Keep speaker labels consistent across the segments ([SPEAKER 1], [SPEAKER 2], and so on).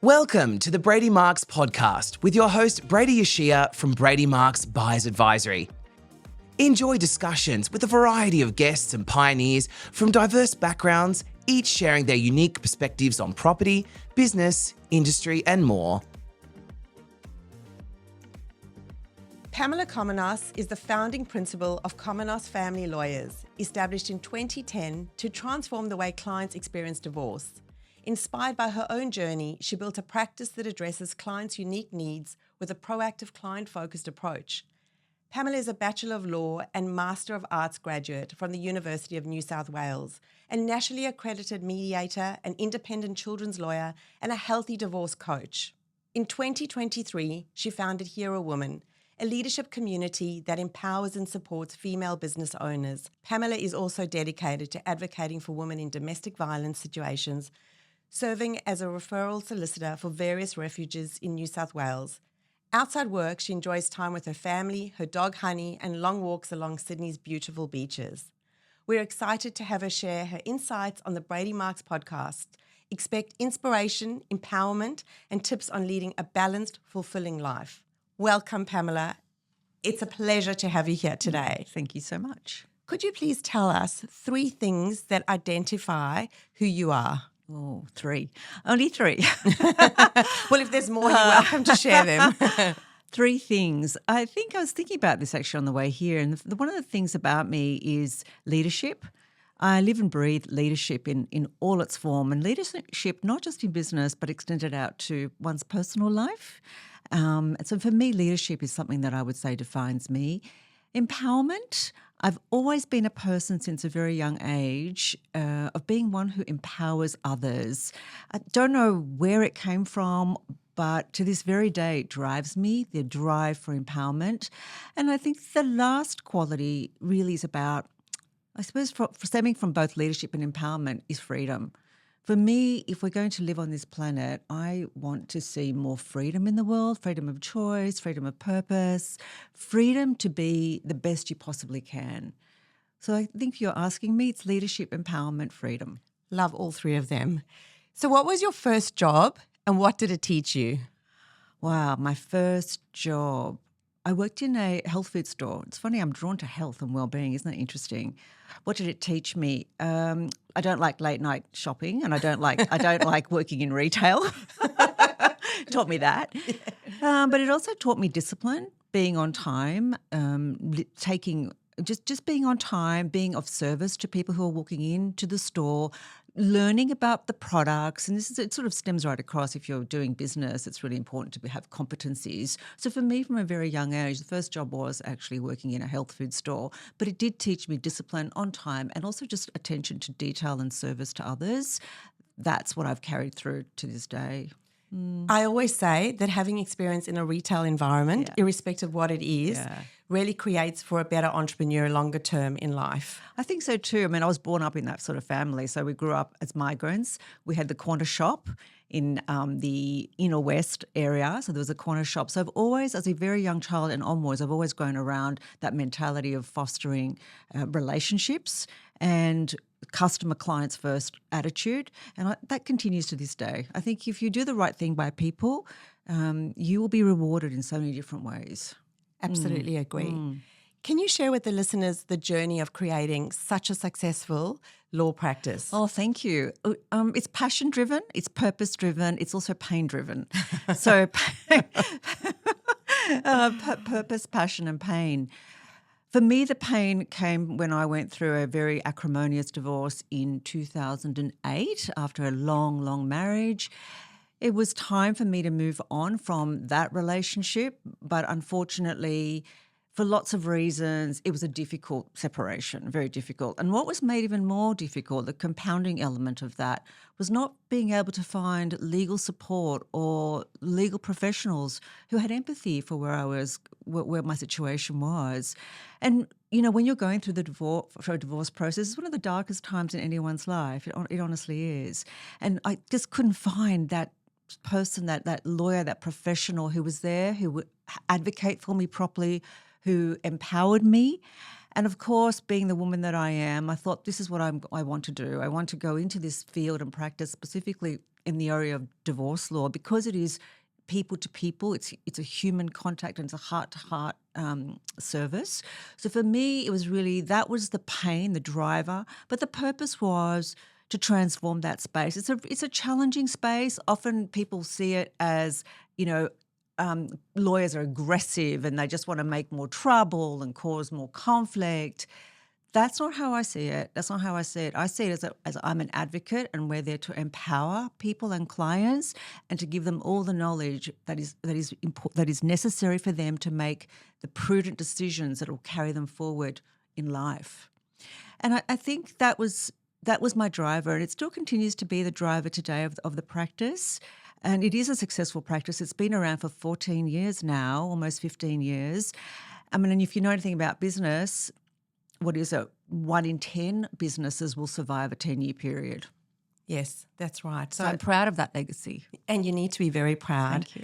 [SPEAKER 1] Welcome to the Brady Marcs Podcast with your host Brady Marcs from Brady Marcs Buyers Advisory. Enjoy discussions with a variety of guests and pioneers from diverse backgrounds, each sharing their unique perspectives on property, business, industry, and more.
[SPEAKER 2] Pamela Cominos is the founding principal of Cominos Family Lawyers, established in 2010 to transform the way clients experience divorce. Inspired by her own journey, she built a practice that addresses clients' unique needs with a proactive, client-focused approach. Pamela is a Bachelor of Law and Master of Arts graduate from the University of New South Wales, a nationally accredited mediator, an independent children's lawyer, and a healthy divorce coach. In 2023, she founded Hera Women, a leadership community that empowers and supports female business owners. Pamela is also dedicated to advocating for women in domestic violence situations, serving as a referral solicitor for various refuges in New South Wales. Outside work, she enjoys time with her family, her dog Honey, and long walks along Sydney's beautiful beaches. We're excited to have her share her insights on the Brady Marcs Podcast. Expect inspiration, empowerment, and tips on leading a balanced, fulfilling life. Welcome, Pamela. It's a pleasure to have you here today.
[SPEAKER 3] Thank you so much.
[SPEAKER 2] Could you please tell us 3 things that identify who you are?
[SPEAKER 3] Oh, 3. Only 3.
[SPEAKER 2] Well, if there's more, you're welcome to share them.
[SPEAKER 3] 3 things. I think I was thinking about this actually on the way here, and one of the things about me is leadership. I live and breathe leadership in all its form, and leadership not just in business but extended out to one's personal life. And so for me, leadership is something that I would say defines me. Empowerment. I've always been a person since a very young age of being one who empowers others. I don't know where it came from, but to this very day it drives me, the drive for empowerment. And I think the last quality really is about, I suppose, for stemming from both leadership and empowerment is freedom. For me, if we're going to live on this planet, I want to see more freedom in the world, freedom of choice, freedom of purpose, freedom to be the best you possibly can. So I think if you're asking me, it's leadership, empowerment, freedom.
[SPEAKER 2] Love all 3 of them. So what was your first job and what did it teach you?
[SPEAKER 3] Wow, my first job. I worked in a health food store. It's funny, I'm drawn to health and well-being. Isn't that interesting? What did it teach me? I don't like late night shopping, and I don't like working in retail. It taught me that. But it also taught me discipline, being on time, just being on time, being of service to people who are walking into the store, learning about the products. And it sort of stems right across. If you're doing business, it's really important to have competencies. So for me, from a very young age, the first job was actually working in a health food store. But it did teach me discipline, on time, and also just attention to detail and service to others. That's what I've carried through to this day.
[SPEAKER 2] I always say that having experience in a retail environment, irrespective of what it is, really creates for a better entrepreneur longer term in life.
[SPEAKER 3] I think so too. I mean, I was born up in that sort of family. So we grew up as migrants. We had the corner shop in the inner west area. So there was a corner shop. So I've always, as a very young child and onwards, I've always grown around that mentality of fostering relationships and customer clients first attitude. And that continues to this day. I think if you do the right thing by people, you will be rewarded in so many different ways.
[SPEAKER 2] Absolutely agree. Can you share with the listeners the journey of creating such a successful law practice?
[SPEAKER 3] Oh, thank you. It's passion-driven, it's purpose-driven, it's also pain-driven. So purpose, passion and pain. For me, the pain came when I went through a very acrimonious divorce in 2008 after a long, long marriage. It was time for me to move on from that relationship, but unfortunately, for lots of reasons, it was a difficult separation, very difficult. And what was made even more difficult, the compounding element of that, was not being able to find legal support or legal professionals who had empathy for where I was, where my situation was. And, you know, when you're going through the divorce process, it's one of the darkest times in anyone's life. It honestly is. And I just couldn't find that person, that lawyer, that professional who was there, who would advocate for me properly, who empowered me. And of course, being the woman that I am, I thought this is what I want to do. I want to go into this field and practice specifically in the area of divorce law because it is people to people. It's a human contact and it's a heart-to-heart service. So for me, it was really, that was the pain, the driver. But the purpose was to transform that space. It's a challenging space. Often people see it as, lawyers are aggressive and they just want to make more trouble and cause more conflict. That's not how I see it. That's not how I see it. I see it as I'm an advocate and we're there to empower people and clients and to give them all the knowledge that is necessary for them to make the prudent decisions that will carry them forward in life. And I think that was my driver, and it still continues to be the driver today of the practice. And it is a successful practice. It's been around for 14 years now, almost 15 years. I mean, and if you know anything about business, what is it? 1 in 10 businesses will survive a 10-year period.
[SPEAKER 2] Yes, that's right.
[SPEAKER 3] So I'm proud of that legacy.
[SPEAKER 2] And you need to be very proud.
[SPEAKER 3] Thank you.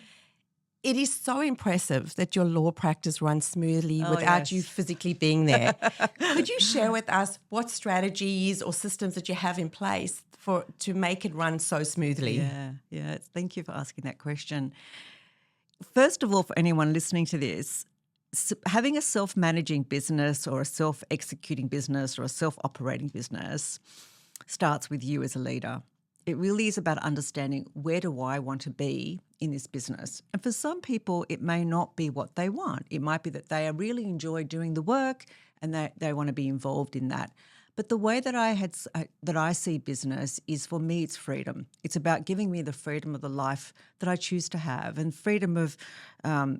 [SPEAKER 2] It is so impressive that your law practice runs smoothly without you physically being there. Could you share with us what strategies or systems that you have in place to make it run so smoothly?
[SPEAKER 3] Yeah. Thank you for asking that question. First of all, for anyone listening to this, having a self-managing business or a self-executing business or a self-operating business starts with you as a leader. It really is about understanding where do I want to be in this business. And for some people, it may not be what they want. It might be that they really enjoy doing the work and they want to be involved in that. But the way that I see business is, for me, it's freedom. It's about giving me the freedom of the life that I choose to have, and freedom of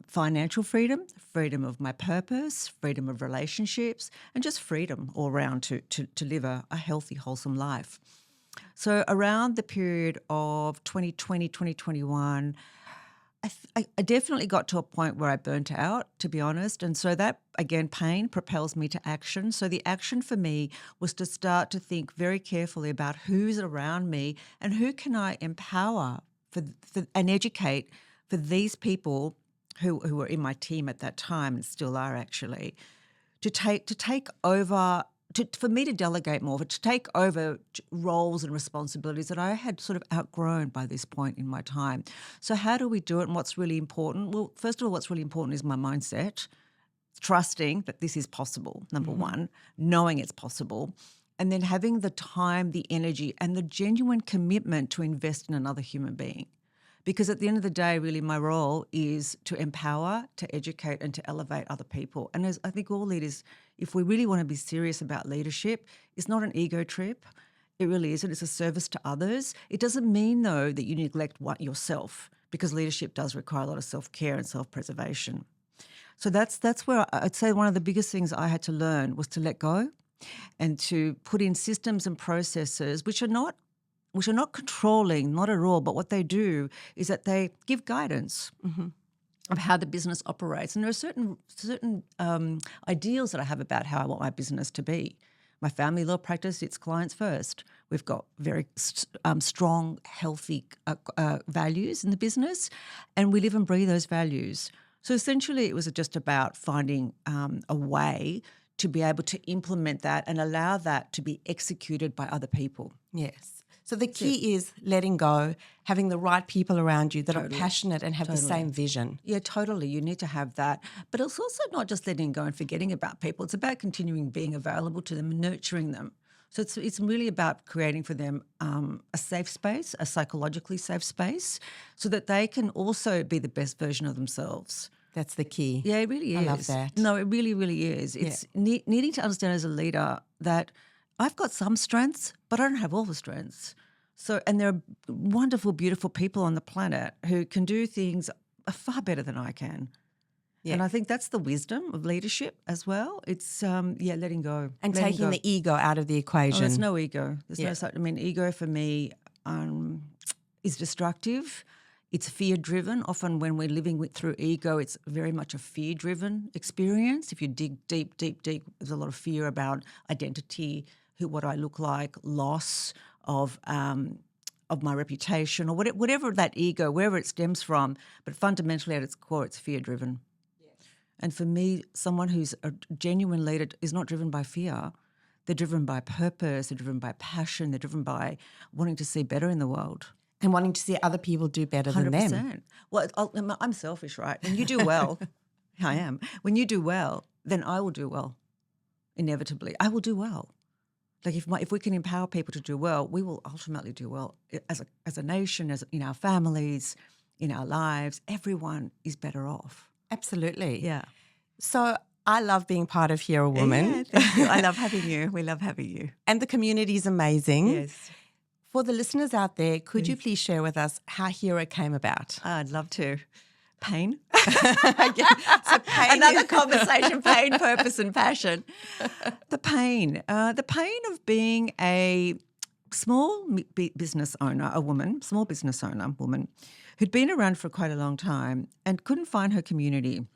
[SPEAKER 3] financial freedom of my purpose, freedom of relationships, and just freedom all around to live a healthy, wholesome life. So around the period of 2020, 2021, I definitely got to a point where I burnt out, to be honest. And so that, again, pain propels me to action. So the action for me was to start to think very carefully about who's around me and who can I empower and educate for these people who were in my team at that time and still are actually, to take over. For me to delegate more, to take over roles and responsibilities that I had sort of outgrown by this point in my time. So how do we do it and what's really important? Well, first of all, what's really important is my mindset, trusting that this is possible, number one, knowing it's possible, and then having the time, the energy, and the genuine commitment to invest in another human being. Because at the end of the day, really, my role is to empower, to educate, and to elevate other people. And as I think all leaders, if we really want to be serious about leadership, it's not an ego trip. It really isn't. It's a service to others. It doesn't mean, though, that you neglect yourself, because leadership does require a lot of self-care and self-preservation. So that's where I'd say one of the biggest things I had to learn was to let go and to put in systems and processes which are not controlling, not at all, but what they do is that they give guidance of how the business operates. And there are certain ideals that I have about how I want my business to be. My family law practice, it's clients first. We've got very strong, healthy values in the business, and we live and breathe those values. So essentially it was just about finding a way to be able to implement that and allow that to be executed by other people.
[SPEAKER 2] Yes. So the key is letting go, having the right people around you that are passionate and have the same vision.
[SPEAKER 3] Yeah, totally. You need to have that. But it's also not just letting go and forgetting about people. It's about continuing being available to them and nurturing them. So it's really about creating for them a safe space, a psychologically safe space, so that they can also be the best version of themselves.
[SPEAKER 2] That's the key.
[SPEAKER 3] Yeah, it really is.
[SPEAKER 2] I love that.
[SPEAKER 3] No, it really, really is. It's needing to understand as a leader that I've got some strengths, but I don't have all the strengths. So, and there are wonderful, beautiful people on the planet who can do things far better than I can. Yeah. And I think that's the wisdom of leadership as well. It's, letting go.
[SPEAKER 2] And taking the ego out of the equation.
[SPEAKER 3] There's no ego. There's no such, ego for me is destructive. It's fear-driven. Often when we're living through ego, it's very much a fear-driven experience. If you dig deep, there's a lot of fear about identity, what I look like, loss of my reputation, or whatever that ego, wherever it stems from. But fundamentally at its core, it's fear-driven. Yes. And for me, someone who's a genuine leader is not driven by fear. They're driven by purpose, they're driven by passion, they're driven by wanting to see better in the world.
[SPEAKER 2] And wanting to see other people do better than them.
[SPEAKER 3] 100%. Well, I'm selfish, right? When you do well, I am. When you do well, then I will do well. Inevitably, I will do well. Like if we can empower people to do well, we will ultimately do well as a nation, as in our families, in our lives. Everyone is better off.
[SPEAKER 2] Absolutely.
[SPEAKER 3] Yeah.
[SPEAKER 2] So I love being part of Hera Woman.
[SPEAKER 3] Yeah, thank you. I love having you. We love having you.
[SPEAKER 2] And the community is amazing.
[SPEAKER 3] Yes.
[SPEAKER 2] For the listeners out there, could you please share with us how Hera came about?
[SPEAKER 3] I'd love to. Pain.
[SPEAKER 2] So pain
[SPEAKER 3] Another conversation, pain, purpose and passion. The pain of being a small business owner, small business owner, woman, who'd been around for quite a long time and couldn't find her community.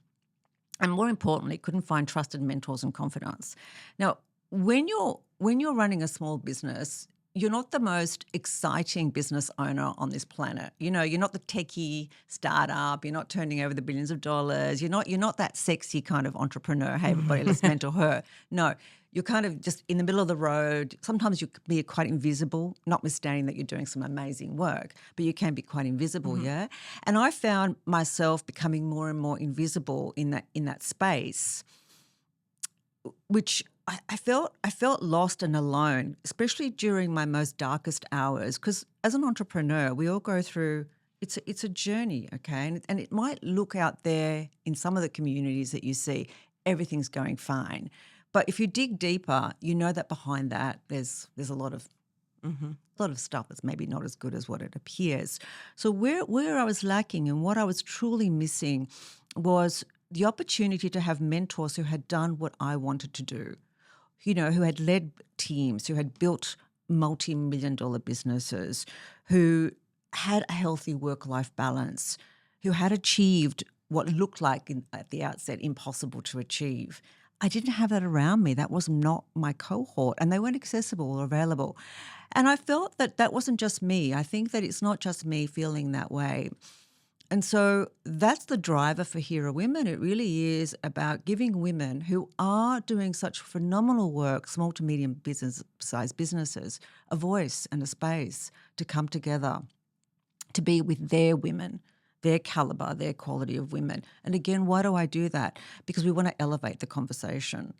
[SPEAKER 3] And more importantly, couldn't find trusted mentors and confidants. Now, when you're running a small business, you're not the most exciting business owner on this planet. You know, you're not the techie startup. You're not turning over the billions of dollars. You're not that sexy kind of entrepreneur. Hey, everybody, let's mentor her. No, you're kind of just in the middle of the road. Sometimes you can be quite invisible, notwithstanding that you're doing some amazing work, but you can be quite invisible, yeah? And I found myself becoming more and more invisible in that space, which I felt lost and alone, especially during my most darkest hours, because as an entrepreneur, we all go through, it's a journey, okay? And it might look out there in some of the communities that you see, everything's going fine. But if you dig deeper, you know that behind that there's a lot of stuff that's maybe not as good as what it appears. So where I was lacking and what I was truly missing was the opportunity to have mentors who had done what I wanted to do, you know, who had led teams, who had built multi-million-dollar businesses, who had a healthy work-life balance, who had achieved what looked like at the outset impossible to achieve. I didn't have that around me. That was not my cohort, and they weren't accessible or available. And I felt that wasn't just me. I think that it's not just me feeling that way. And so that's the driver for Hera Women. It really is about giving women who are doing such phenomenal work, small to medium size businesses, a voice and a space to come together, to be with their women, their caliber, their quality of women. And again, why do I do that? Because we want to elevate the conversation.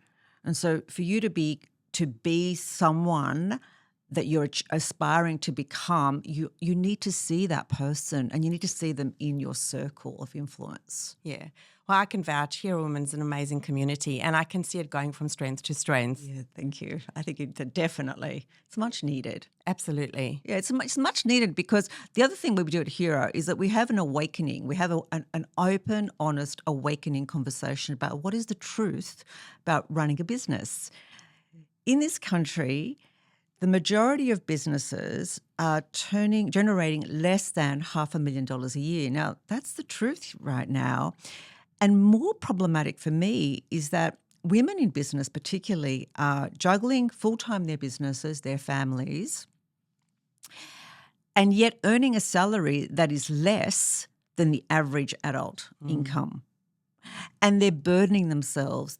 [SPEAKER 3] And so for you to be someone that you're aspiring to become, you need to see that person and you need to see them in your circle of influence.
[SPEAKER 2] Yeah. Well, I can vouch Hera Women's an amazing community and I can see it going from strength to strength.
[SPEAKER 3] Yeah, thank you. I think it's definitely, it's much needed.
[SPEAKER 2] Absolutely.
[SPEAKER 3] Yeah, it's much needed because the other thing we do at Hera is that we have an awakening. We have an open, honest, awakening conversation about what is the truth about running a business. In this country, the majority of businesses are generating less than $500,000 a year. Now, that's the truth right now. And more problematic for me is that women in business particularly are juggling full-time their businesses, their families, and yet earning a salary that is less than the average adult income. And they're burning themselves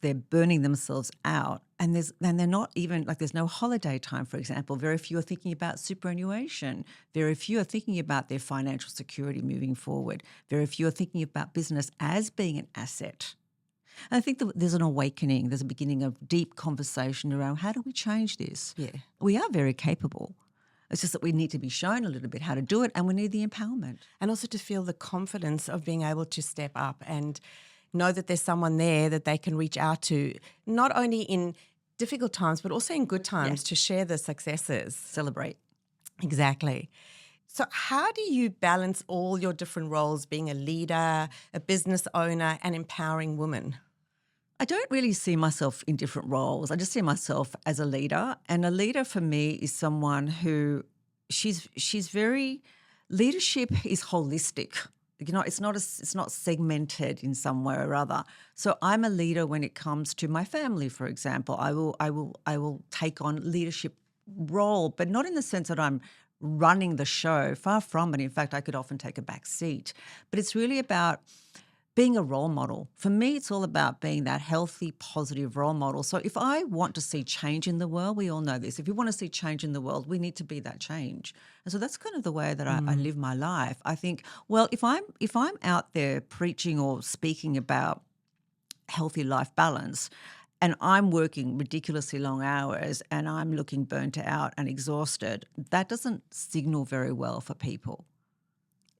[SPEAKER 3] out. And they're not even, like there's no holiday time, for example. Very few are thinking about superannuation. Very few are thinking about their financial security moving forward. Very few are thinking about business as being an asset. And I think that there's an awakening, there's a beginning of deep conversation around how do we change this?
[SPEAKER 2] Yeah.
[SPEAKER 3] We are very capable. It's just that we need to be shown a little bit how to do it and we need the empowerment.
[SPEAKER 2] And also to feel the confidence of being able to step up and know that there's someone there that they can reach out to, not only in difficult times, but also in good times to share the successes.
[SPEAKER 3] Celebrate.
[SPEAKER 2] Exactly. So how do you balance all your different roles, being a leader, a business owner, and empowering women?
[SPEAKER 3] I don't really see myself in different roles. I just see myself as a leader. And a leader for me is someone who she's very, leadership is holistic. You know, it's not segmented in some way or other. So I'm a leader when it comes to my family, for example. I will take on leadership role, but not in the sense that I'm running the show. Far from it. In fact, I could often take a back seat. But it's really about being a role model. For me, it's all about being that healthy, positive role model. So if I want to see change in the world, we all know this. If we want to see change in the world, we need to be that change. And so that's kind of the way that I live my life. I think, well, if I'm out there preaching or speaking about healthy life balance, and I'm working ridiculously long hours and I'm looking burnt out and exhausted, that doesn't signal very well for people.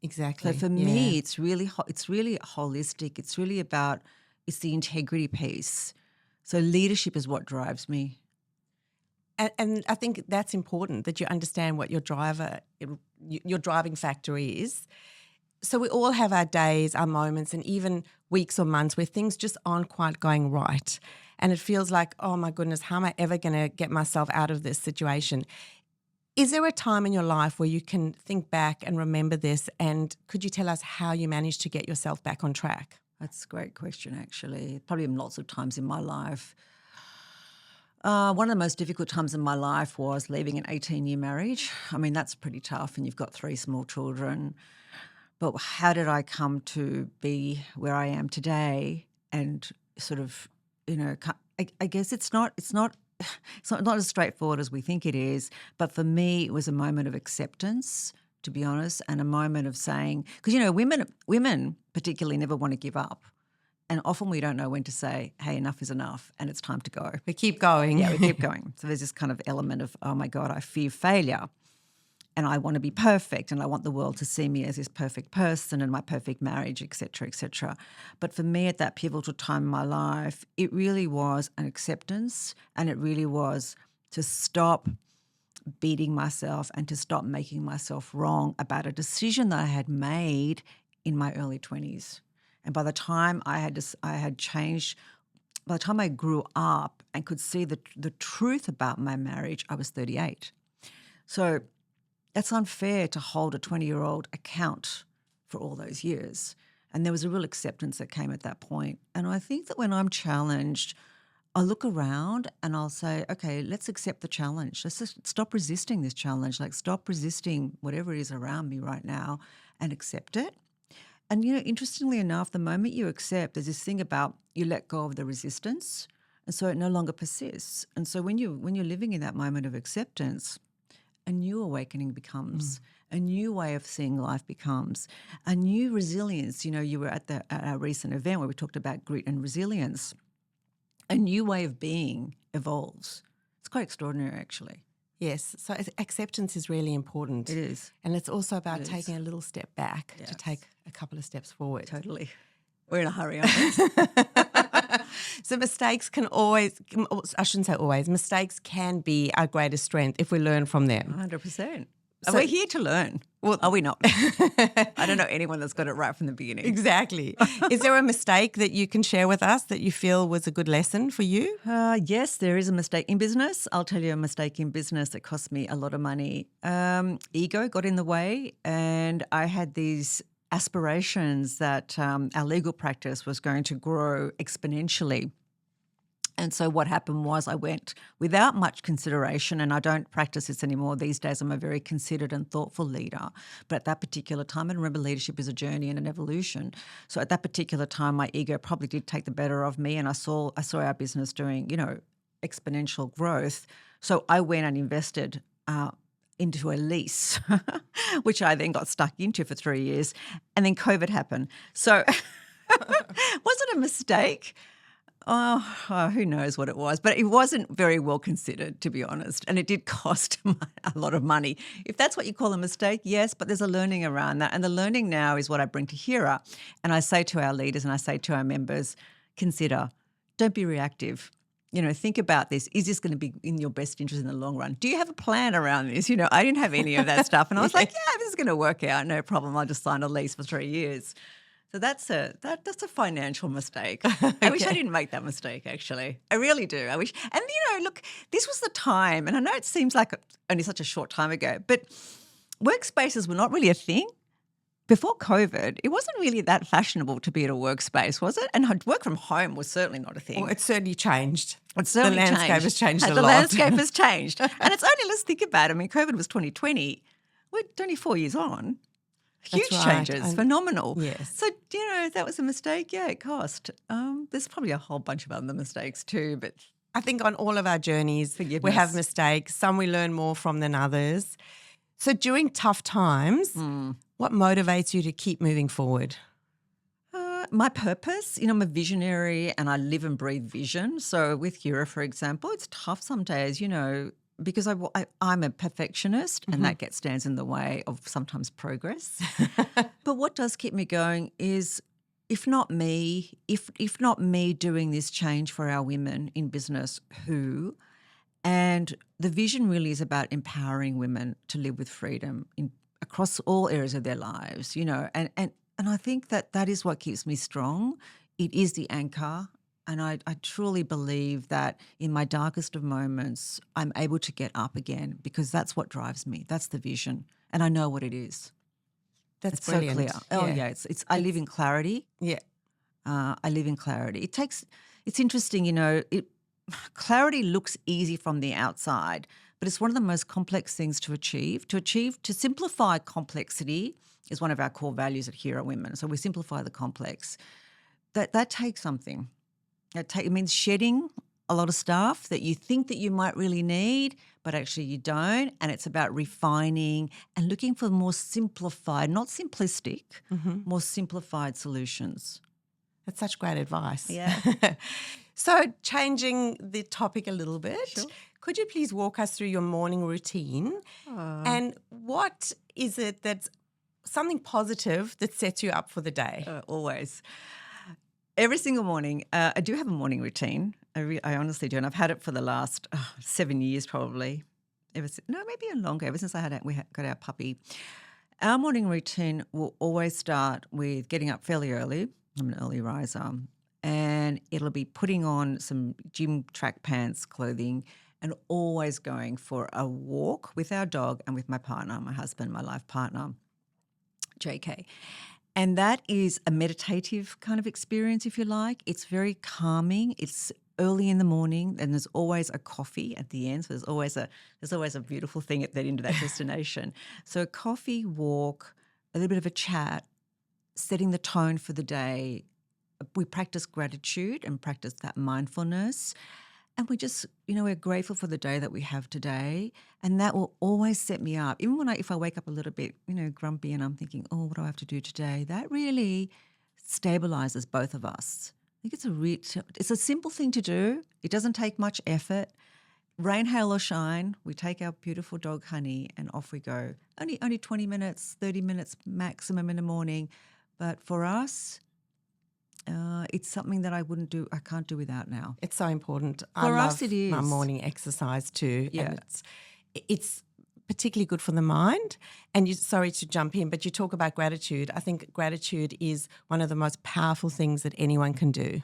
[SPEAKER 2] Exactly.
[SPEAKER 3] So for me, it's really holistic. It's really about, it's the integrity piece. So leadership is what drives me.
[SPEAKER 2] And I think that's important, that you understand what your driving factor is. So we all have our days, our moments, and even weeks or months where things just aren't quite going right. And it feels like, oh my goodness, how am I ever going to get myself out of this situation? Is there a time in your life where you can think back and remember this, and could you tell us how you managed to get yourself back on track?
[SPEAKER 3] That's a great question, actually. Probably lots of times in my life. One of the most difficult times in my life was leaving an 18-year marriage. I mean, that's pretty tough, and you've got 3 small children. But how did I come to be where I am today? And sort of, I guess it's not as straightforward as we think it is, but for me, it was a moment of acceptance, to be honest, and a moment of saying, because, women particularly never want to give up. And often we don't know when to say, hey, enough is enough and it's time to go.
[SPEAKER 2] We keep going.
[SPEAKER 3] Yeah, we keep going. So there's this kind of element of, oh my God, I fear failure and I want to be perfect and I want the world to see me as this perfect person and my perfect marriage, et cetera, et cetera. But for me at that pivotal time in my life, it really was an acceptance, and it really was to stop beating myself and to stop making myself wrong about a decision that I had made in my early 20s. And by the time I had changed, by the time I grew up and could see the truth about my marriage, I was 38. So that's unfair to hold a 20-year-old account for all those years. And there was a real acceptance that came at that point. And I think that when I'm challenged, I look around and I'll say, okay, let's accept the challenge. Let's just stop resisting this challenge. Like, stop resisting whatever is around me right now and accept it. And, interestingly enough, the moment you accept, there's this thing about you let go of the resistance, and so it no longer persists. And so when you're living in that moment of acceptance, a new awakening becomes, a new way of seeing life becomes, a new resilience. You were at our recent event where we talked about grit and resilience. A new way of being evolves. It's quite extraordinary, actually.
[SPEAKER 2] Yes, so acceptance is really important.
[SPEAKER 3] It is.
[SPEAKER 2] And it's also about taking a little step back to take a couple of steps forward.
[SPEAKER 3] Totally. We're in a hurry, aren't we?
[SPEAKER 2] So mistakes can always, I shouldn't say always, mistakes can be our greatest strength if we learn from them.
[SPEAKER 3] 100%.
[SPEAKER 2] So,
[SPEAKER 3] we're here to learn. Well, are we not? I don't know anyone that's got it right from the beginning.
[SPEAKER 2] Exactly. Is there a mistake that you can share with us that you feel was a good lesson for you?
[SPEAKER 3] Yes, there is a mistake in business. I'll tell you a mistake in business that cost me a lot of money. Ego got in the way, and I had these aspirations that our legal practice was going to grow exponentially. And so what happened was I went without much consideration, and I don't practice this anymore. These days I'm a very considered and thoughtful leader. But at that particular time, and remember, leadership is a journey and an evolution. So at that particular time, my ego probably did take the better of me, and I saw our business doing, exponential growth. So I went and invested into a lease, which I then got stuck into for 3 years, and then COVID happened. So was it a mistake? Oh, who knows what it was, but it wasn't very well considered, to be honest, and it did cost a lot of money. If that's what you call a mistake, yes, but there's a learning around that, and the learning now is what I bring to Hera, and I say to our leaders and I say to our members, consider, don't be reactive. Think about this. Is this going to be in your best interest in the long run? Do you have a plan around this? I didn't have any of that stuff, and I was like, yeah, this is going to work out, no problem. I'll just sign a lease for 3 years. So that's a financial mistake. I wish I didn't make that mistake, actually. I really do. I wish. And, look, this was the time, and I know it seems like only such a short time ago, but workspaces were not really a thing. Before COVID, it wasn't really that fashionable to be at a workspace, was it? And work from home was certainly not a thing.
[SPEAKER 2] Well, it certainly changed.
[SPEAKER 3] It certainly
[SPEAKER 2] changed. The landscape has changed a lot.
[SPEAKER 3] The landscape has changed. And it's only, let's think about it. I mean, COVID was 2020. We're 24 years on. Huge
[SPEAKER 2] That's right.
[SPEAKER 3] changes, phenomenal.
[SPEAKER 2] Yes.
[SPEAKER 3] So, that was a mistake. Yeah, it cost. There's probably a whole bunch of other mistakes too, but
[SPEAKER 2] I think on all of our journeys, we
[SPEAKER 3] Forgiveness.
[SPEAKER 2] have mistakes. Some we learn more from than others. So during tough times, what motivates you to keep moving forward?
[SPEAKER 3] my purpose, I'm a visionary and I live and breathe vision. So with Hera, for example, it's tough some days, because I'm a perfectionist and that stands in the way of sometimes progress. But what does keep me going is if not me doing this change for our women in business, who? And the vision really is about empowering women to live with freedom across all areas of their lives, and I think that is what keeps me strong. It is the anchor. And I truly believe that in my darkest of moments, I'm able to get up again because that's what drives me. That's the vision. And I know what it is.
[SPEAKER 2] That's
[SPEAKER 3] It's
[SPEAKER 2] brilliant.
[SPEAKER 3] so clear. Oh, yeah. I live in clarity.
[SPEAKER 2] Yeah.
[SPEAKER 3] I live in clarity. It's interesting, clarity looks easy from the outside, but it's one of the most complex things to achieve. To simplify complexity is one of our core values at Hera Women. So we simplify the complex. That takes something. It means shedding a lot of stuff that you think that you might really need, but actually you don't. And it's about refining and looking for more simplified, not simplistic, more simplified solutions.
[SPEAKER 2] That's such great advice.
[SPEAKER 3] Yeah.
[SPEAKER 2] So changing the topic a little bit,
[SPEAKER 3] Sure.
[SPEAKER 2] could you please walk us through your morning routine? And what is it that's something positive that sets you up for the day?
[SPEAKER 3] Always. Every single morning, I do have a morning routine. I honestly do, and I've had it for the last 7 years probably. Maybe longer. Ever since we got our puppy, our morning routine will always start with getting up fairly early. I'm an early riser, and it'll be putting on some gym track pants, clothing, and always going for a walk with our dog and with my partner, my husband, my life partner, JK. And that is a meditative kind of experience, if you like. It's very calming. It's early in the morning, and there's always a coffee at the end. So there's always a beautiful thing at the end of that destination. So a coffee, walk, a little bit of a chat, setting the tone for the day. We practice gratitude and practice that mindfulness. And we just, we're grateful for the day that we have today. And that will always set me up. Even if I wake up a little bit, grumpy and I'm thinking, oh, what do I have to do today? That really stabilizes both of us. I think it's a simple thing to do. It doesn't take much effort. Rain, hail or shine, we take our beautiful dog Honey and off we go. Only 20 minutes, 30 minutes maximum in the morning. But for us, it's something that I can't do without now.
[SPEAKER 2] It's so important.
[SPEAKER 3] For us, it is.
[SPEAKER 2] My morning exercise too.
[SPEAKER 3] Yeah.
[SPEAKER 2] And it's particularly good for the mind. And sorry to jump in, but you talk about gratitude. I think gratitude is one of the most powerful things that anyone can do.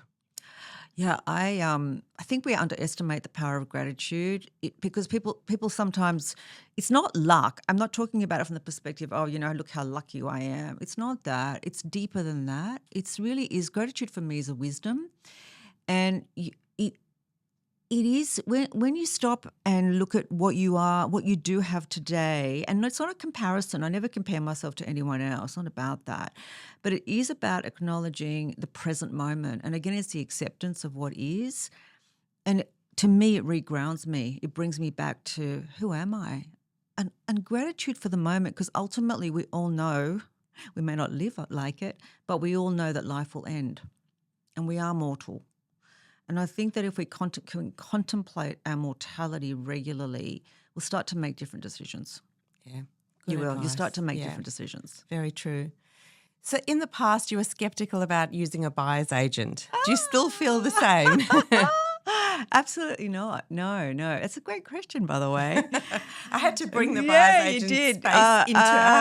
[SPEAKER 3] Yeah, I think we underestimate the power of gratitude because people sometimes, it's not luck. I'm not talking about it from the perspective, look how lucky I am. It's not that. It's deeper than that. It's really is gratitude for me is a wisdom, and it is when you stop and look at what you are, what you do have today, and it's not a comparison. I never compare myself to anyone else. It's not about that. But it is about acknowledging the present moment. And again, it's the acceptance of what is. And to me, it regrounds me. It brings me back to who am I? And gratitude for the moment, because ultimately we all know, we may not live like it, but we all know that life will end. And we are mortal. And I think that if we can contemplate our mortality regularly, we'll start to make different decisions.
[SPEAKER 2] Yeah.
[SPEAKER 3] You will.
[SPEAKER 2] advice.
[SPEAKER 3] You start to make different decisions.
[SPEAKER 2] Very true. So in the past, you were skeptical about using a buyer's agent. Do you still feel the same?
[SPEAKER 3] Absolutely not. No. It's a great question, by the way.
[SPEAKER 2] I had to bring the buyer's agent space into our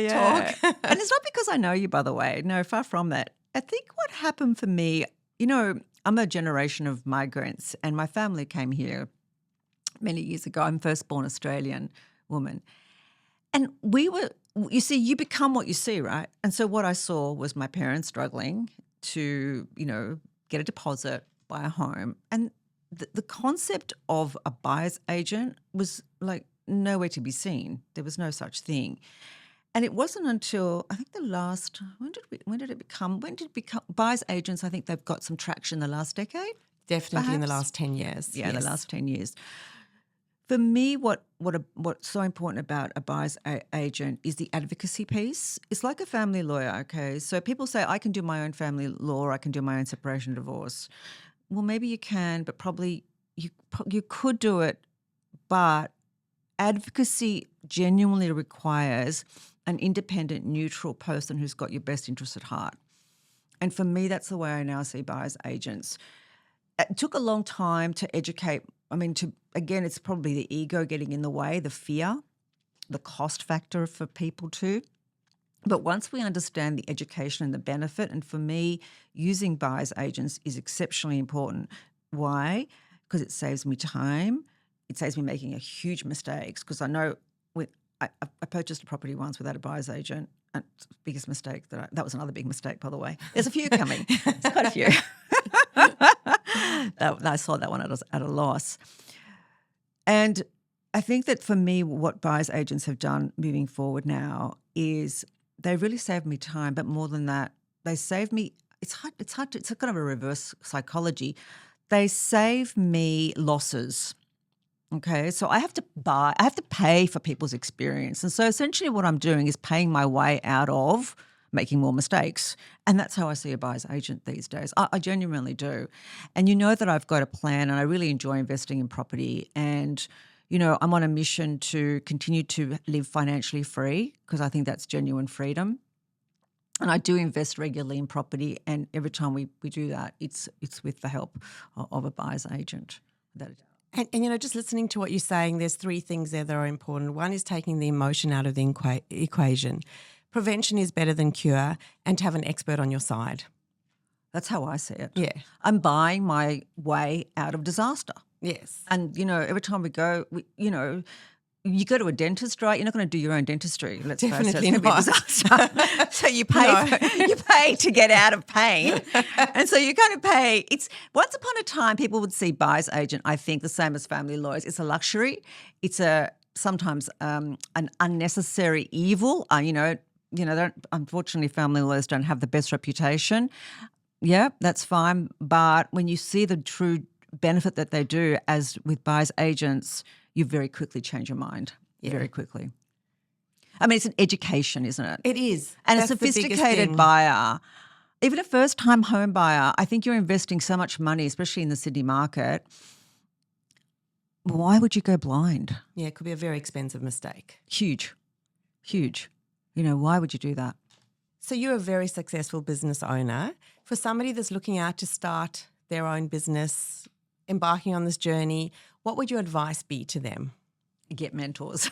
[SPEAKER 2] talk.
[SPEAKER 3] And it's not because I know you, by the way. No, far from that. I think what happened for me, I'm a generation of migrants and my family came here many years ago. I'm first-born Australian woman. And you become what you see, right? And so what I saw was my parents struggling to, get a deposit, buy a home. And the concept of a buyer's agent was like nowhere to be seen. There was no such thing. And it wasn't until I think when did it become buyer's agents, I think they've got some traction the last decade.
[SPEAKER 2] Definitely in the
[SPEAKER 3] Perhaps.
[SPEAKER 2] last 10 years.
[SPEAKER 3] Yeah,
[SPEAKER 2] yes.
[SPEAKER 3] the last 10 years. For me, what's so important about a buyer's agent is the advocacy piece. It's like a family lawyer, okay? So people say, I can do my own family law, or I can do my own separation divorce. Well, maybe you can, but probably you could do it, but advocacy genuinely requires an independent, neutral person who's got your best interests at heart. And for me, that's the way I now see buyer's agents. It took a long time to educate. I mean, again, it's probably the ego getting in the way, the fear, the cost factor for people too. But once we understand the education and the benefit, and for me, using buyer's agents is exceptionally important. Why? Because it saves me time. It saves me making a huge mistakes, because I know I purchased a property once without a buyer's agent, and biggest mistake that was another big mistake, by the way. There's a few coming. There's quite a few. I saw that one at a loss. And I think that for me, what buyer's agents have done moving forward now is they really saved me time, but more than that, they saved me. It's kind of a reverse psychology. They save me losses. Okay, so I have to pay for people's experience. And so essentially what I'm doing is paying my way out of making more mistakes. And that's how I see a buyer's agent these days. I genuinely do. And you know that I've got a plan, and I really enjoy investing in property. And, you know, I'm on a mission to continue to live financially free, because I think that's genuine freedom. And I do invest regularly in property, and every time we do that, it's with the help of a buyer's agent.
[SPEAKER 2] And, you know, just listening to what you're saying, there's three things there that are important. One is taking the emotion out of the equation. Prevention is better than cure, and to have an expert on your side.
[SPEAKER 3] That's how I see it.
[SPEAKER 2] Yeah.
[SPEAKER 3] I'm buying my way out of disaster.
[SPEAKER 2] Yes.
[SPEAKER 3] And, you know, every time we go, you go to a dentist, right? You're not going to do your own dentistry. Let's face it, it's going to be a disaster. So you pay to get out of pain, and so you kind of pay. It's once upon a time people would see buyer's agent, I think, the same as family lawyers. It's a luxury. It's sometimes an unnecessary evil. Unfortunately, family lawyers don't have the best reputation. Yeah, that's fine. But when you see the true benefit that they do, as with buyer's agents, you very quickly change your mind. Yeah. Very quickly. I mean, it's an education, isn't it?
[SPEAKER 2] It is.
[SPEAKER 3] And that's a sophisticated buyer, even a first-time home buyer, I think you're investing so much money, especially in the Sydney market. Why would you go blind?
[SPEAKER 2] Yeah, it could be a very expensive mistake.
[SPEAKER 3] Huge. You know, why would you do that?
[SPEAKER 2] So you're a very successful business owner. For somebody that's looking out to start their own business, embarking on this journey, what would your advice be to them?
[SPEAKER 3] Get mentors.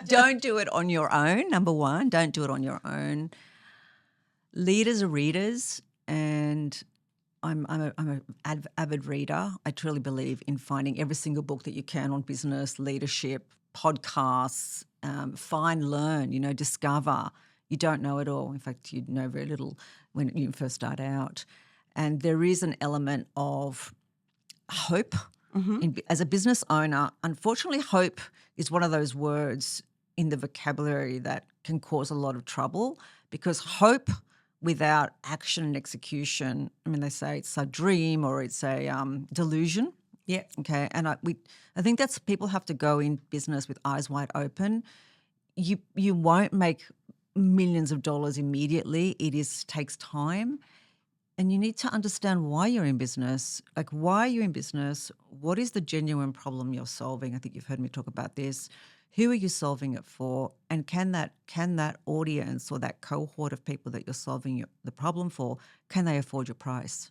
[SPEAKER 3] Don't do it on your own, number one. Don't do it on your own. Leaders are readers, and I'm an avid reader. I truly believe in finding every single book that you can on business, leadership, podcasts, find, learn, discover. You don't know it all. In fact, you know very little when you first start out. And there is an element of hope. Mm-hmm. As a business owner, unfortunately, hope is one of those words in the vocabulary that can cause a lot of trouble, because hope without action and execution, I mean, they say it's a dream or it's a delusion.
[SPEAKER 2] Yeah. Okay.
[SPEAKER 3] And I think that's, people have to go in business with eyes wide open. You won't make millions of dollars immediately. It takes time. And you need to understand why you're in business. Like, why are you in business? What is the genuine problem you're solving? I think you've heard me talk about this. Who are you solving it for? And can that audience or that cohort of people that you're solving the problem for, can they afford your price?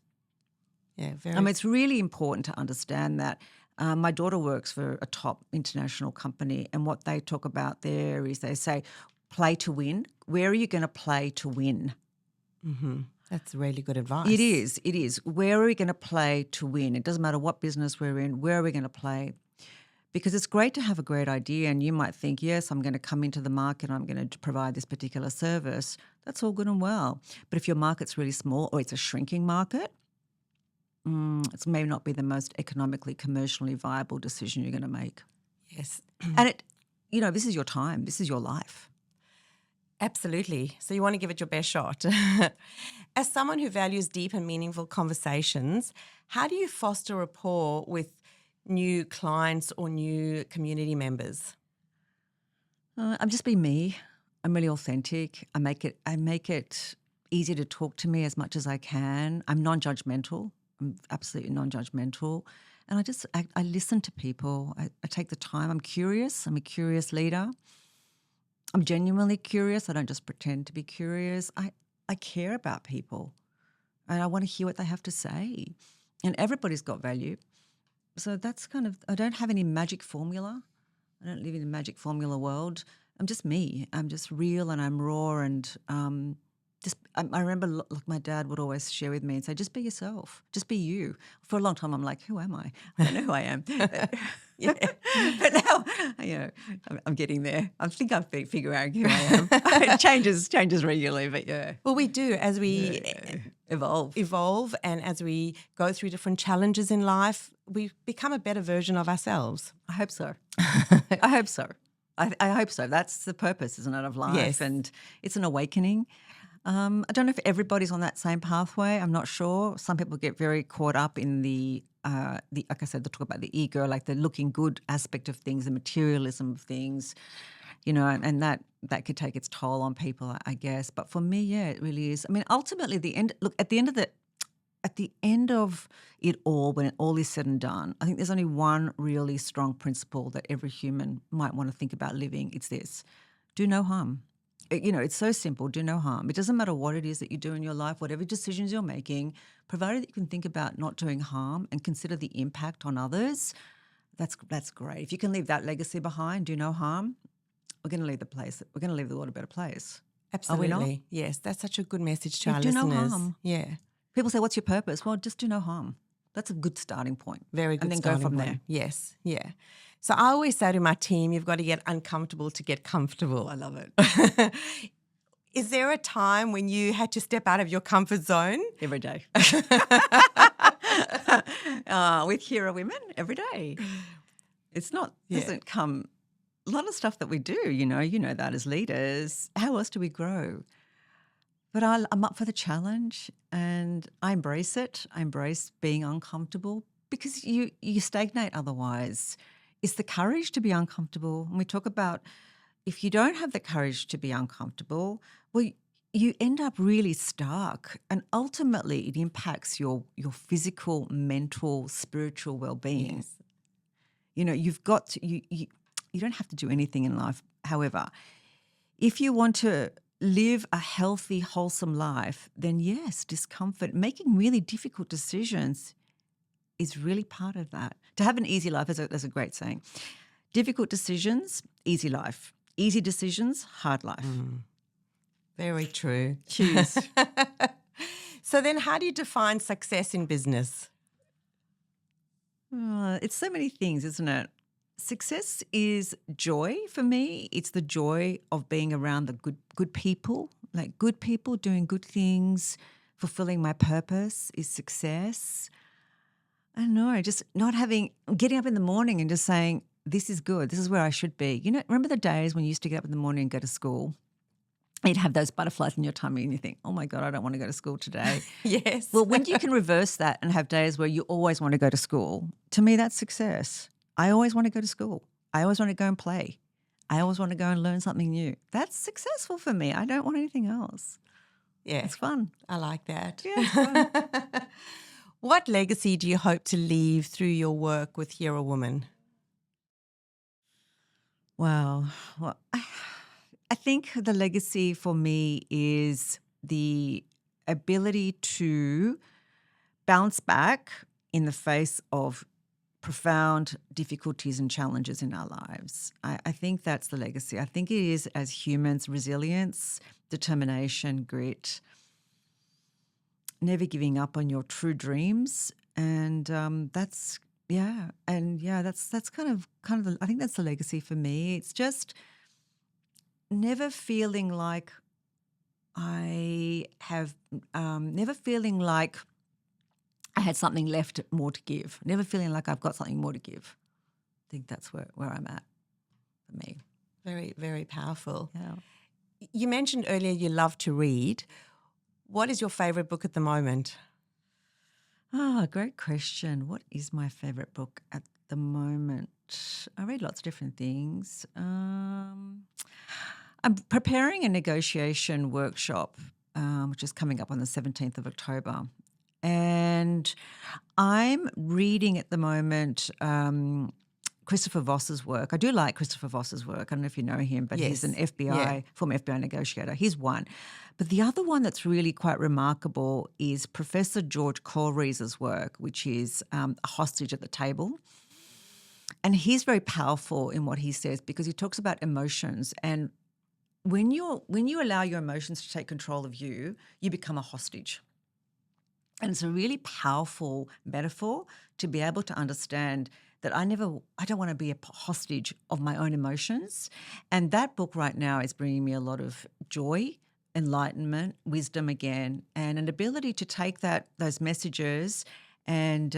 [SPEAKER 2] Yeah,
[SPEAKER 3] I mean, it's really important to understand that. My daughter works for a top international company, and what they talk about there is they say, play to win. Where are you going to play to win?
[SPEAKER 2] Mm-hmm. That's really good advice.
[SPEAKER 3] It is. Where are we going to play to win? It doesn't matter what business we're in. Where are we going to play? Because it's great to have a great idea, and you might think, yes, I'm going to come into the market and I'm going to provide this particular service. That's all good and well. But if your market's really small or it's a shrinking market, it may not be the most economically, commercially viable decision you're going to make.
[SPEAKER 2] Yes.
[SPEAKER 3] And this is your time. This is your life.
[SPEAKER 2] Absolutely. So you want to give it your best shot. As someone who values deep and meaningful conversations, how do you foster rapport with new clients or new community members?
[SPEAKER 3] I'm just being me. I'm really authentic. I make it easy to talk to me as much as I can. I'm non-judgmental. I'm absolutely non-judgmental. And I listen to people. I take the time. I'm curious. I'm a curious leader. I'm genuinely curious. I don't just pretend to be curious. I care about people and I want to hear what they have to say. And everybody's got value. So that's I don't have any magic formula. I don't live in a magic formula world. I'm just me. I'm just real and I'm raw and I remember like my dad would always share with me and say, just be yourself, just be you. For a long time, I'm like, who am I? I don't know who I am. Yeah. But now, I'm getting there. I think I figure out who I am. It changes regularly, but yeah.
[SPEAKER 2] Well, we do as we
[SPEAKER 3] evolve
[SPEAKER 2] and as we go through different challenges in life, we become a better version of ourselves.
[SPEAKER 3] I hope so. I hope so. I hope so. That's the purpose, isn't it, of life?
[SPEAKER 2] Yes.
[SPEAKER 3] And it's an awakening. I don't know if everybody's on that same pathway. I'm not sure. Some people get very caught up in the like I said, they talk about the ego, like the looking good aspect of things, the materialism of things, and that could take its toll on people, I guess. But for me, yeah, it really is. I mean, ultimately, at the end of it all, when it all is said and done, I think there's only one really strong principle that every human might want to think about living. It's this: do no harm. It's so simple, do no harm. It doesn't matter what it is that you do in your life, whatever decisions you're making, provided that you can think about not doing harm and consider the impact on others, that's great. If you can leave that legacy behind, do no harm, we're going to leave the world a better place.
[SPEAKER 2] Absolutely.
[SPEAKER 3] Are we not?
[SPEAKER 2] Yes, that's such a good message to our
[SPEAKER 3] do
[SPEAKER 2] listeners.
[SPEAKER 3] no harm.
[SPEAKER 2] Yeah.
[SPEAKER 3] People say, what's your purpose? Well, just do no harm. That's a good starting point.
[SPEAKER 2] Very good
[SPEAKER 3] and then
[SPEAKER 2] starting
[SPEAKER 3] go from
[SPEAKER 2] point.
[SPEAKER 3] there.
[SPEAKER 2] Yes, yeah. So I always say to my team, you've got to get uncomfortable to get comfortable.
[SPEAKER 3] I love it.
[SPEAKER 2] Is there a time when you had to step out of your comfort zone?
[SPEAKER 3] Every day. With Hera women, every day. It's not, doesn't come, a lot of stuff that we do, you know that as leaders, how else do we grow? But I'm up for the challenge and I embrace it. I embrace being uncomfortable because you stagnate otherwise. It's the courage to be uncomfortable. And we talk about if you don't have the courage to be uncomfortable, well, you end up really stuck and ultimately it impacts your physical, mental, spiritual well-being.
[SPEAKER 2] Yes.
[SPEAKER 3] You've got to, you don't have to do anything in life. However, if you want to live a healthy, wholesome life, then yes, discomfort, making really difficult decisions is really part of that. To have an easy life, there's a great saying. Difficult decisions, easy life. Easy decisions, hard life.
[SPEAKER 2] Very true.
[SPEAKER 3] Cheers.
[SPEAKER 2] So then how do you define success in business?
[SPEAKER 3] It's so many things, isn't it? Success is joy for me. It's the joy of being around the good people, like good people doing good things, fulfilling my purpose is success. I don't know, just getting up in the morning and just saying, this is good, this is where I should be. Remember the days when you used to get up in the morning and go to school? You'd have those butterflies in your tummy and you think, oh my God, I don't want to go to school today.
[SPEAKER 2] Yes.
[SPEAKER 3] Well, when you can reverse that and have days where you always want to go to school, to me that's success. I always want to go to school. I always want to go and play. I always want to go and learn something new. That's successful for me. I don't want anything else.
[SPEAKER 2] Yeah.
[SPEAKER 3] It's fun.
[SPEAKER 2] I like that.
[SPEAKER 3] Yeah, it's fun.
[SPEAKER 2] What legacy do you hope to leave through your work with Hera Woman?
[SPEAKER 3] Wow. Well, I think the legacy for me is the ability to bounce back in the face of profound difficulties and challenges in our lives. I think that's the legacy. I think it is, as humans, resilience, determination, grit, never giving up on your true dreams, and that's kind of I think that's the legacy for me. It's just never feeling like I have, never feeling like I had something left more to give, never feeling like I've got something more to give. I think that's where I'm at for me.
[SPEAKER 2] Very, very powerful.
[SPEAKER 3] Yeah.
[SPEAKER 2] You mentioned earlier you love to read. What is your favourite book at the moment?
[SPEAKER 3] Great question. What is my favourite book at the moment? I read lots of different things. I'm preparing a negotiation workshop, which is coming up on the 17th of October. And I'm reading at the moment Christopher Voss's work. I do like Christopher Voss's work. I don't know if you know him, but he's an former FBI negotiator. He's one. But the other one that's really quite remarkable is Professor George Corey's work, which is A Hostage at the Table. And he's very powerful in what he says because he talks about emotions. And when you allow your emotions to take control of you, you become a hostage. And it's a really powerful metaphor to be able to understand that I don't want to be a hostage of my own emotions. And that book right now is bringing me a lot of joy, enlightenment, wisdom again, and an ability to take those messages and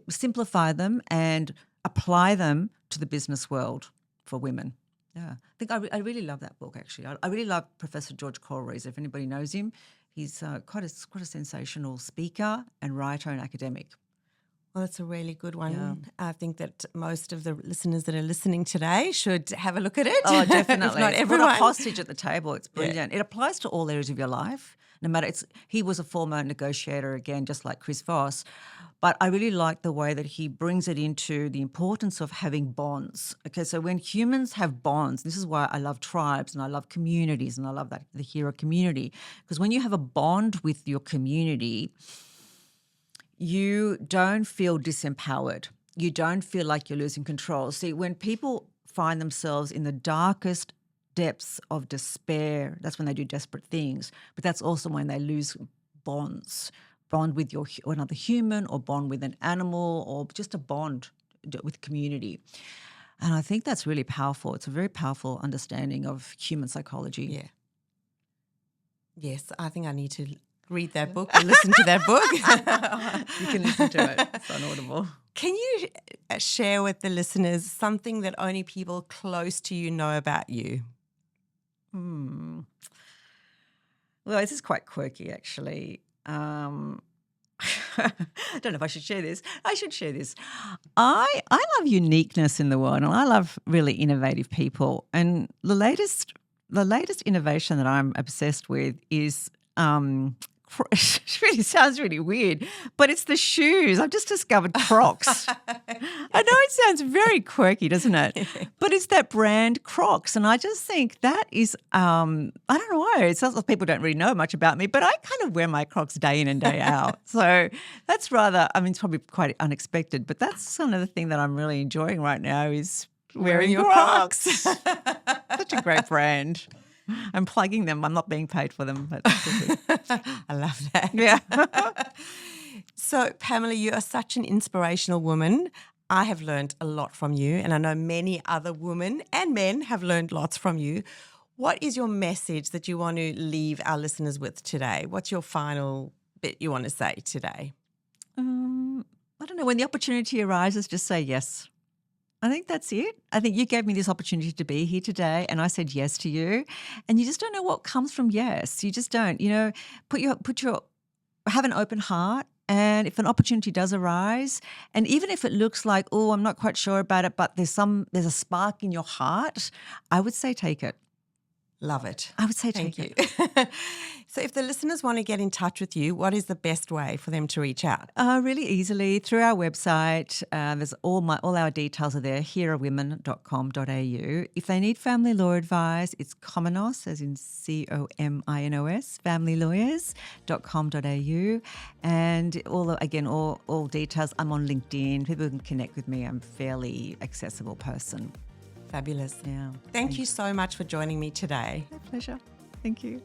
[SPEAKER 3] simplify them and apply them to the business world for women. Yeah, I think I really love that book, actually. I really love Professor George Corey's. If anybody knows him, he's quite a sensational speaker and writer and academic.
[SPEAKER 2] Well, that's a really good one.
[SPEAKER 3] Yeah.
[SPEAKER 2] I think that most of the listeners that are listening today should have a look at it.
[SPEAKER 3] Oh, definitely.
[SPEAKER 2] If not
[SPEAKER 3] Put
[SPEAKER 2] everyone.
[SPEAKER 3] a hostage at the table. It's brilliant. Yeah. It applies to all areas of your life. No matter he was a former negotiator again, just like Chris Voss. But I really like the way that he brings it into the importance of having bonds. Okay, so when humans have bonds, this is why I love tribes and I love communities and I love the Hera community. Because when you have a bond with your community, you don't feel disempowered. You don't feel like you're losing control. See, when people find themselves in the darkest depths of despair, that's when they do desperate things. But that's also when they lose bonds, bond with another human or bond with an animal or just a bond with community. And I think that's really powerful. It's a very powerful understanding of human psychology.
[SPEAKER 2] Yeah. Yes, I think I need to read that book or listen to that book.
[SPEAKER 3] You can listen to it. It's on Audible.
[SPEAKER 2] Can you share with the listeners something that only people close to you know about you?
[SPEAKER 3] Well, this is quite quirky, actually. I don't know if I should share this. I should share this. I love uniqueness in the world, and I love really innovative people. And the latest innovation that I'm obsessed with is it really sounds really weird, but it's the shoes. I've just discovered Crocs. I know it sounds very quirky, doesn't it? But it's that brand Crocs. And I just think that is, I don't know, it sounds like people don't really know much about me, but I kind of wear my Crocs day in and day out. So that's it's probably quite unexpected, but that's another thing that I'm really enjoying right now is wearing your Crocs. Such a great brand. I'm plugging them. I'm not being paid for them. But
[SPEAKER 2] I love that.
[SPEAKER 3] Yeah.
[SPEAKER 2] So, Pamela, you are such an inspirational woman. I have learned a lot from you, and I know many other women and men have learned lots from you. What is your message that you want to leave our listeners with today? What's your final bit you want to say today?
[SPEAKER 3] I don't know. When the opportunity arises, just say yes. I think that's it. I think you gave me this opportunity to be here today and I said yes to you. And you just don't know what comes from yes. You just don't. Have an open heart, and if an opportunity does arise, and even if it looks like, oh, I'm not quite sure about it, but there's a spark in your heart, I would say take it.
[SPEAKER 2] Love it.
[SPEAKER 3] I would say take it.
[SPEAKER 2] So if the listeners want to get in touch with you, what is the best way for them to reach out?
[SPEAKER 3] Really easily through our website. There's all our details are there, herawomen.com.au. If they need family law advice, it's Cominos, as in COMINOS, familylawyers.com.au. And all details, I'm on LinkedIn. People can connect with me. I'm a fairly accessible person.
[SPEAKER 2] Fabulous.
[SPEAKER 3] Yeah.
[SPEAKER 2] Thank you so much for joining me today.
[SPEAKER 3] My pleasure. Thank you.